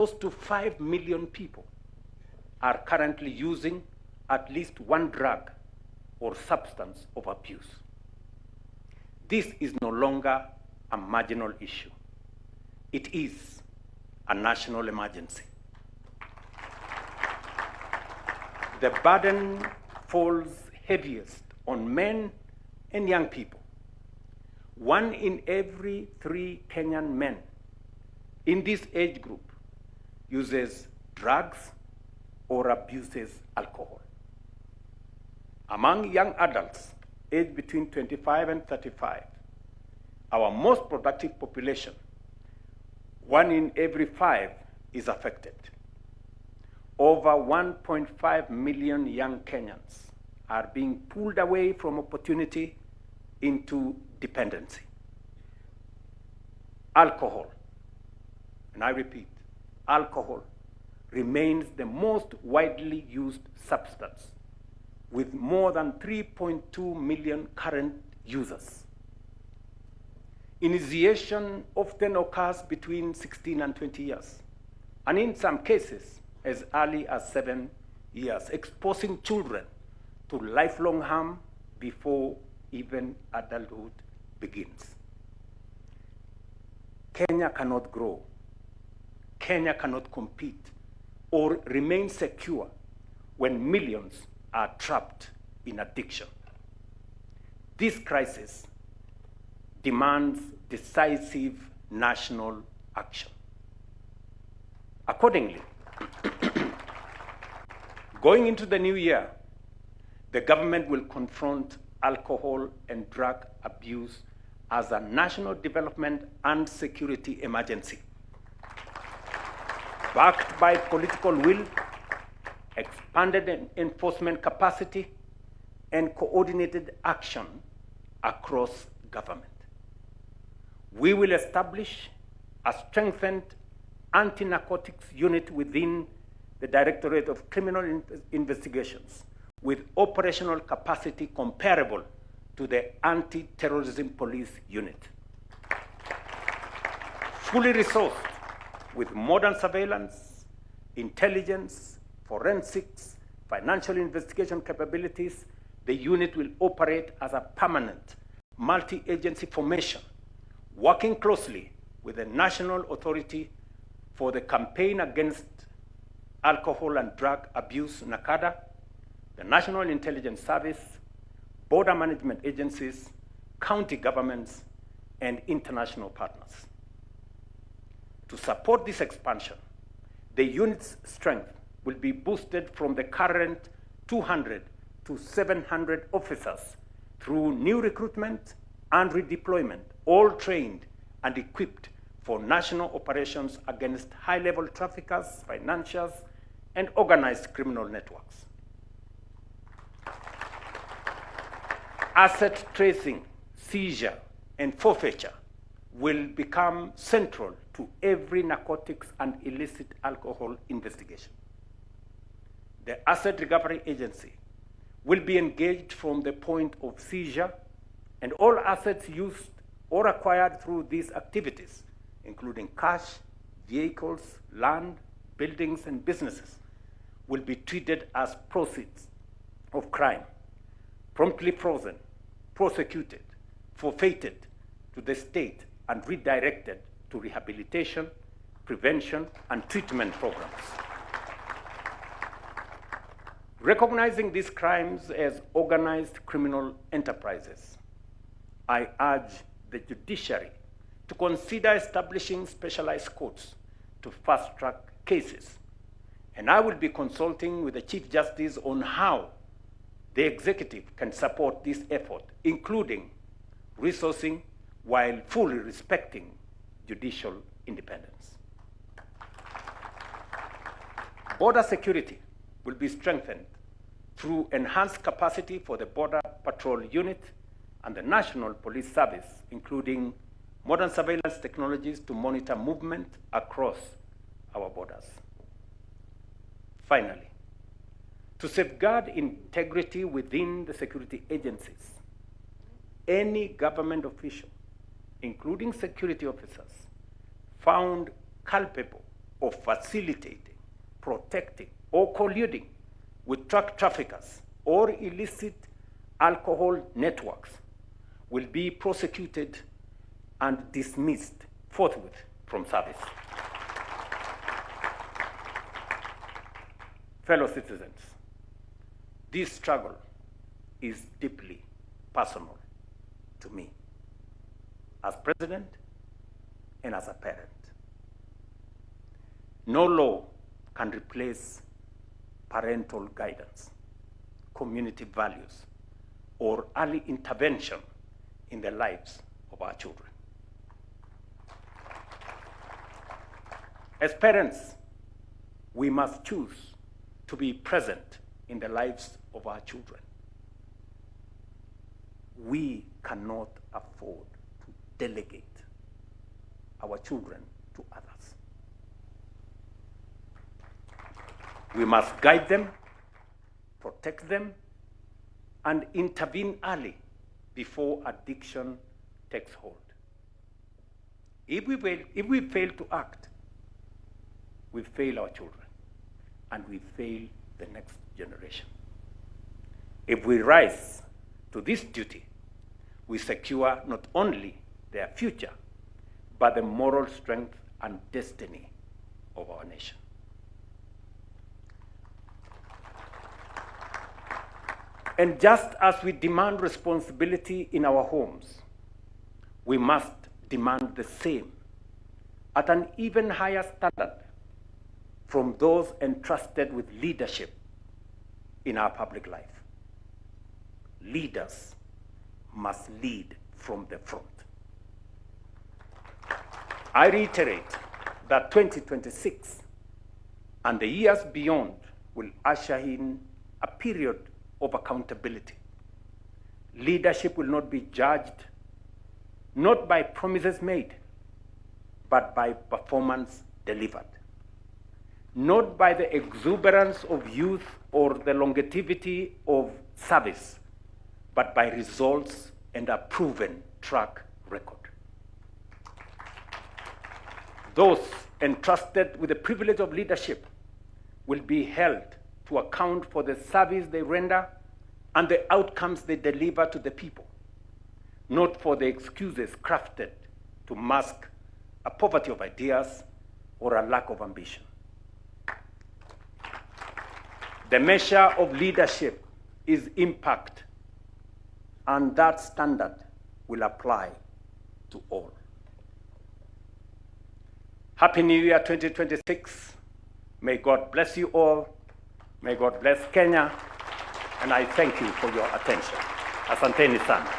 close to 5 million people are currently using at least one drug or substance of abuse. This is no longer a marginal issue. It is a national emergency. The burden falls heaviest on men and young people. 1 in every 3 Kenyan men in this age group uses drugs or abuses alcohol. Among young adults aged between 25 and 35, our most productive population, 1 in every 5 is affected. Over 1.5 million young Kenyans are being pulled away from opportunity into dependency. Alcohol, and I repeat, alcohol remains the most widely used substance, with more than 3.2 million current users. Initiation often occurs between 16 and 20 years, and in some cases, as early as 7 years, exposing children to lifelong harm before even adulthood begins. Kenya cannot grow. Kenya cannot compete or remain secure when millions are trapped in addiction. This crisis demands decisive national action. Accordingly, going into the new year, the government will confront alcohol and drug abuse as a national development and security emergency, backed by political will, expanded enforcement capacity, and coordinated action across government. We will establish a strengthened anti-narcotics unit within the Directorate of Criminal Investigations with operational capacity comparable to the Anti-Terrorism Police Unit. Fully resourced with modern surveillance, intelligence, forensics, financial investigation capabilities, the unit will operate as a permanent multi-agency formation, working closely with the National Authority for the Campaign Against Alcohol and Drug Abuse, NACADA, the National Intelligence Service, border management agencies, county governments, and international partners. To support this expansion, the unit's strength will be boosted from the current 200 to 700 officers through new recruitment and redeployment, all trained and equipped for national operations against high-level traffickers, financiers, and organized criminal networks. Asset tracing, seizure, and forfeiture will become central to every narcotics and illicit alcohol investigation. The Asset Recovery Agency will be engaged from the point of seizure, and all assets used or acquired through these activities, including cash, vehicles, land, buildings, and businesses, will be treated as proceeds of crime, promptly frozen, prosecuted, forfeited to the state, and redirected to rehabilitation, prevention, and treatment programs. Recognizing these crimes as organized criminal enterprises, I urge the judiciary to consider establishing specialized courts to fast-track cases. And I will be consulting with the Chief Justice on how the executive can support this effort, including resourcing while fully respecting judicial independence. Border security will be strengthened through enhanced capacity for the Border Patrol Unit and the National Police Service, including modern surveillance technologies to monitor movement across our borders. Finally, to safeguard integrity within the security agencies, any government official, including security officers, found culpable of facilitating, protecting, or colluding with drug traffickers or illicit alcohol networks will be prosecuted and dismissed forthwith from service. Fellow citizens, this struggle is deeply personal to me as president and as a parent. No law can replace parental guidance, community values, or early intervention in the lives of our children. As parents, we must choose to be present in the lives of our children. We cannot afford to delegate our children to others. We must guide them, protect them, and intervene early before addiction takes hold. If we fail to act, we fail our children, and we fail the next generation. If we rise to this duty, we secure not only their future, but the moral strength and destiny of our nation. And just as we demand responsibility in our homes, we must demand the same at an even higher standard from those entrusted with leadership in our public life. Leaders must lead from the front. I reiterate that 2026 and the years beyond will usher in a period of accountability. Leadership will not be judged not by promises made, but by performance delivered. Not by the exuberance of youth or the longevity of service, but by results and a proven track record. Those entrusted with the privilege of leadership will be held to account for the service they render and the outcomes they deliver to the people, not for the excuses crafted to mask a poverty of ideas or a lack of ambition. The measure of leadership is impact, and that standard will apply to all. Happy New Year 2026. May God bless you all. May God bless Kenya. And I thank you for your attention. Asanteni sana.